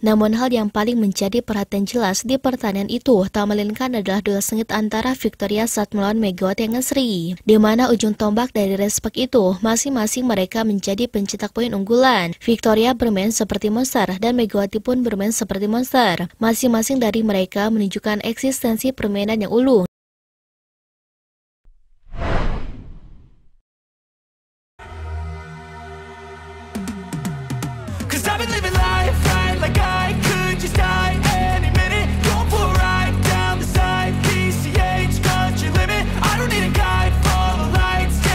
Namun hal yang paling menjadi perhatian jelas di pertandingan itu tak melainkan adalah duel sengit antara Victoria saat melawan Megawati yang Sri, di mana ujung tombak dari respek itu masing-masing mereka menjadi pencetak poin unggulan. Victoria bermain seperti monster dan Megawati pun bermain seperti monster. Masing-masing dari mereka menunjukkan eksistensi permainan yang ulung.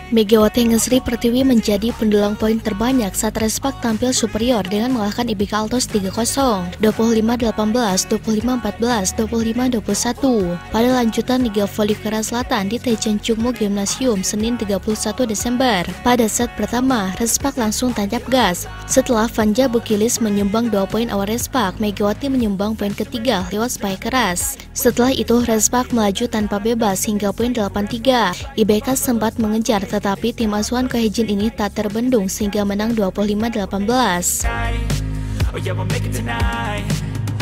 Megawati yang Sri Pertiwi menjadi pendulang poin terbanyak saat Respak tampil superior dengan mengalahkan IBK Altos 3-0, 25-18, 25-14, 25-21 pada lanjutan Liga Voli Korea Selatan di Taejeon Chungmu Gymnasium Senin 31 Desember. Pada set pertama, Respak langsung tancap gas. Setelah Vanja Bukilis menyumbang 2 poin awal Respak, Megawati menyumbang poin ketiga lewat spike keras. Setelah itu, Respak melaju tanpa bebas hingga poin 8-3. IBK sempat mengejar tetapi tim asuhan Kohejin ini tak terbendung sehingga menang 25-18.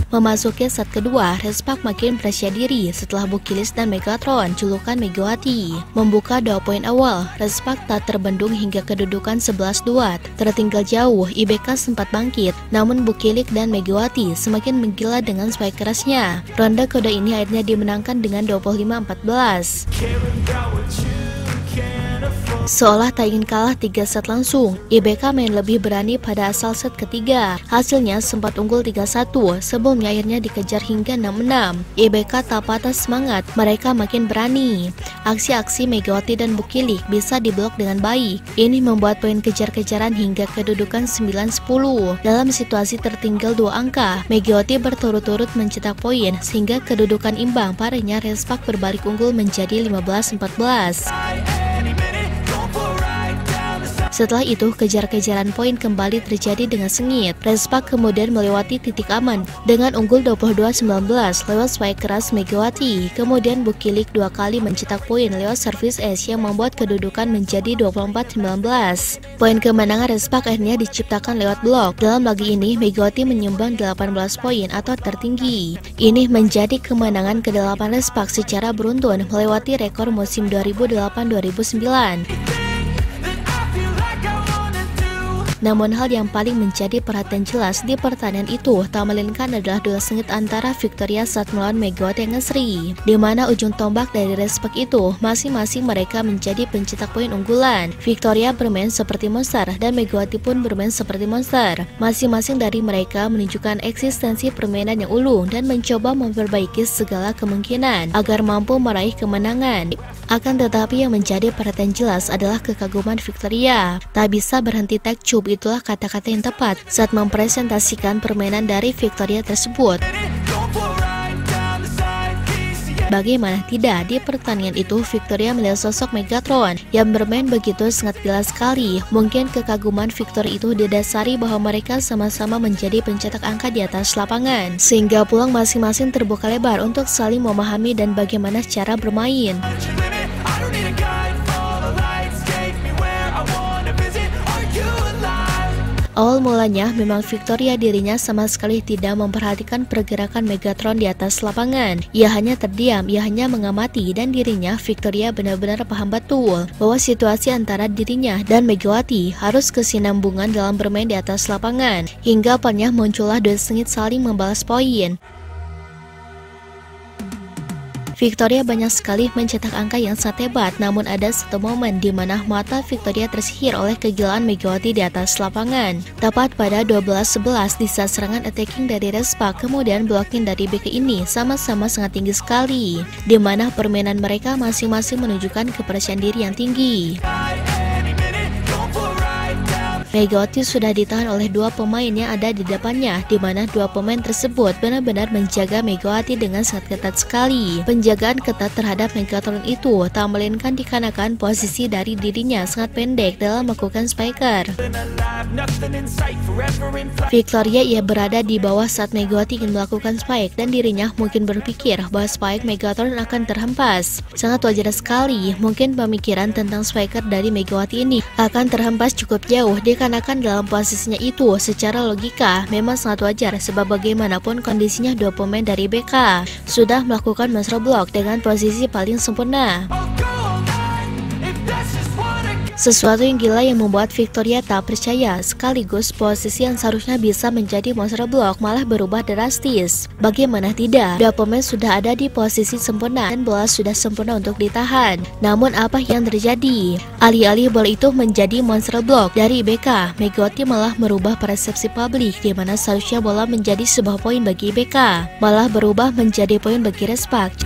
Memasuki set kedua, Respak makin percaya diri setelah Bukilis dan Megatron julukan Megawati membuka 2 poin awal. Respak tak terbendung hingga kedudukan 11-2. Tertinggal jauh, IBK sempat bangkit, namun Bukilik dan Megawati semakin menggila dengan spike kerasnya. Ronde kedua ini akhirnya dimenangkan dengan 25-14. Seolah tak ingin kalah 3 set langsung, IBK main lebih berani pada asal set ketiga. Hasilnya sempat unggul 3-1 sebelumnya akhirnya dikejar hingga 6-6. IBK tak patah semangat, mereka makin berani. Aksi-aksi Megawati dan Bukilik bisa diblok dengan baik. Ini membuat poin kejar-kejaran hingga kedudukan 9-10. Dalam situasi tertinggal 2 angka, Megawati berturut-turut mencetak poin sehingga kedudukan imbang. Parahnya Respak berbalik unggul menjadi 15-14. Setelah itu, kejar-kejaran poin kembali terjadi dengan sengit. Respak kemudian melewati titik aman dengan unggul 22-19 lewat spike keras Megawati. Kemudian Bukilik 2 kali mencetak poin lewat servis ace yang membuat kedudukan menjadi 24-19. Poin kemenangan Respak akhirnya diciptakan lewat blok. Dalam laga ini, Megawati menyumbang 18 poin atau tertinggi. Ini menjadi kemenangan ke-8 Respak secara beruntun melewati rekor musim 2008-2009. Namun hal yang paling menjadi perhatian jelas di pertandingan itu tak melainkan adalah duel sengit antara Victoria saat melawan Megawati yang Sri, di mana ujung tombak dari respek itu masing-masing mereka menjadi pencetak poin unggulan. Victoria bermain seperti monster dan Megawati pun bermain seperti monster. Masing-masing dari mereka menunjukkan eksistensi permainan yang ulung dan mencoba memperbaiki segala kemungkinan agar mampu meraih kemenangan. Akan tetapi yang menjadi perhatian jelas adalah kekaguman Victoria. Tak bisa berhenti takjub, itulah kata-kata yang tepat saat mempresentasikan permainan dari Victoria tersebut. Bagaimana tidak, di pertandingan itu Victoria melihat sosok Megatron yang bermain begitu sangat gila sekali. Mungkin kekaguman Victoria itu didasari bahwa mereka sama-sama menjadi pencetak angka di atas lapangan, sehingga peluang masing-masing terbuka lebar untuk saling memahami dan bagaimana cara bermain. Awal mulanya memang Victoria dirinya sama sekali tidak memperhatikan pergerakan Megatron di atas lapangan. Ia hanya terdiam, ia hanya mengamati, dan dirinya Victoria benar-benar paham betul bahwa situasi antara dirinya dan Megawati harus kesinambungan dalam bermain di atas lapangan. Hingga akhirnya muncullah duel sengit saling membalas poin. Victoria banyak sekali mencetak angka yang sangat hebat, namun ada satu momen di mana mata Victoria tersihir oleh kegilaan Megawati di atas lapangan. Tepat pada 12-11 di saat serangan attacking dari Respak, kemudian blocking dari BK ini sama-sama sangat tinggi sekali, di mana permainan mereka masing-masing menunjukkan kepercayaan diri yang tinggi. Megawati sudah ditahan oleh 2 pemain yang ada di depannya, di mana 2 pemain tersebut benar-benar menjaga Megawati dengan sangat ketat sekali. Penjagaan ketat terhadap Megatron itu tak melainkan dikarenakan posisi dari dirinya sangat pendek dalam melakukan spiker. Victoria ia berada di bawah saat Megawati ingin melakukan spike, dan dirinya mungkin berpikir bahwa spike Megatron akan terhempas. Sangat wajar sekali, mungkin pemikiran tentang spiker dari Megawati ini akan terhempas cukup jauh di Dikarenakan dalam posisinya itu, secara logika memang sangat wajar sebab bagaimanapun kondisinya dua pemain dari BK sudah melakukan monster block dengan posisi paling sempurna. Sesuatu yang gila yang membuat Victoria tak percaya, sekaligus posisi yang seharusnya bisa menjadi monster block malah berubah drastis. Bagaimana tidak, dua pemain sudah ada di posisi sempurna dan bola sudah sempurna untuk ditahan. Namun apa yang terjadi? Alih-alih bola itu menjadi monster block dari BK, Megawati malah merubah persepsi publik di mana seharusnya bola menjadi sebuah poin bagi BK, malah berubah menjadi poin bagi Respak.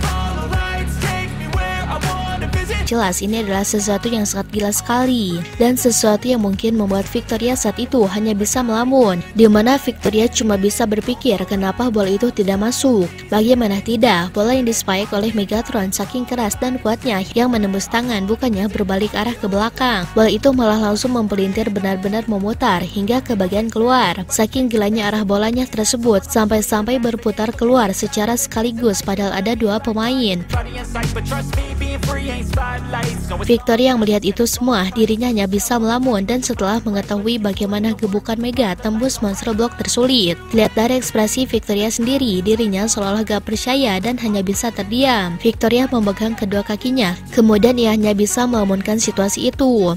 Jelas ini adalah sesuatu yang sangat gila sekali dan sesuatu yang mungkin membuat Victoria saat itu hanya bisa melamun, di mana Victoria cuma bisa berpikir kenapa bola itu tidak masuk. Bagaimana tidak, bola yang dispike oleh Megatron saking keras dan kuatnya yang menembus tangan bukannya berbalik arah ke belakang. Bola itu malah langsung mempelintir benar-benar memutar hingga ke bagian keluar. Saking gilanya arah bolanya tersebut sampai-sampai berputar keluar secara sekaligus padahal ada dua pemain. Victoria yang melihat itu semua, dirinya hanya bisa melamun dan setelah mengetahui bagaimana gebukan Mega tembus monster block tersulit. Lihat dari ekspresi Victoria sendiri, dirinya seolah gak percaya dan hanya bisa terdiam. Victoria memegang kedua kakinya, kemudian ia hanya bisa melamunkan situasi itu.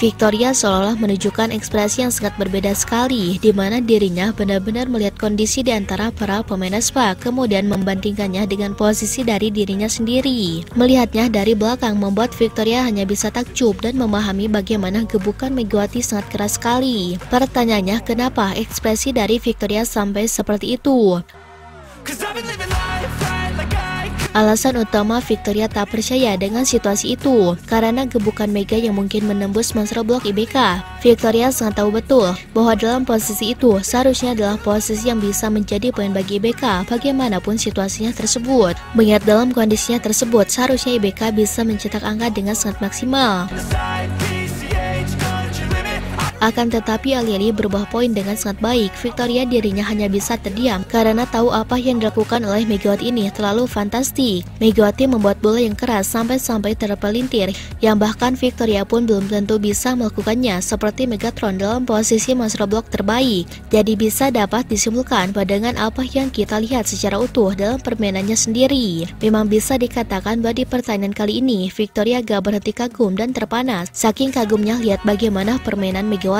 Victoria seolah menunjukkan ekspresi yang sangat berbeda sekali, di mana dirinya benar-benar melihat kondisi di antara para pemain Respak, kemudian membandingkannya dengan posisi dari dirinya sendiri. Melihatnya dari belakang membuat Victoria hanya bisa takjub dan memahami bagaimana gebukan Megawati sangat keras sekali. Pertanyaannya, kenapa ekspresi dari Victoria sampai seperti itu? Alasan utama Victoria tak percaya dengan situasi itu karena gebukan Mega yang mungkin menembus monster block IBK. Victoria sangat tahu betul bahwa dalam posisi itu seharusnya adalah posisi yang bisa menjadi poin bagi IBK bagaimanapun situasinya tersebut. Mengingat dalam kondisinya tersebut seharusnya IBK bisa mencetak angka dengan sangat maksimal. Akan tetapi alih-alih berubah poin dengan sangat baik, Victoria dirinya hanya bisa terdiam karena tahu apa yang dilakukan oleh Megawati ini terlalu fantastik. Megawati membuat bola yang keras sampai-sampai terpelintir, yang bahkan Victoria pun belum tentu bisa melakukannya seperti Megatron dalam posisi monster block terbaik. Jadi bisa dapat disimpulkan pada dengan apa yang kita lihat secara utuh dalam permainannya sendiri. Memang bisa dikatakan bahwa di pertandingan kali ini Victoria gak berhenti kagum dan terpanas saking kagumnya lihat bagaimana permainan Megawati.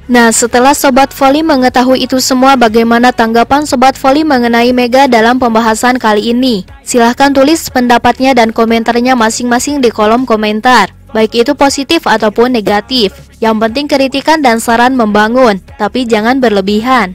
Nah, setelah Sobat Voli mengetahui itu semua, bagaimana tanggapan Sobat Voli mengenai Mega dalam pembahasan kali ini? Silahkan tulis pendapatnya dan komentarnya masing-masing di kolom komentar, baik itu positif ataupun negatif. Yang penting kritikan dan saran membangun, tapi jangan berlebihan.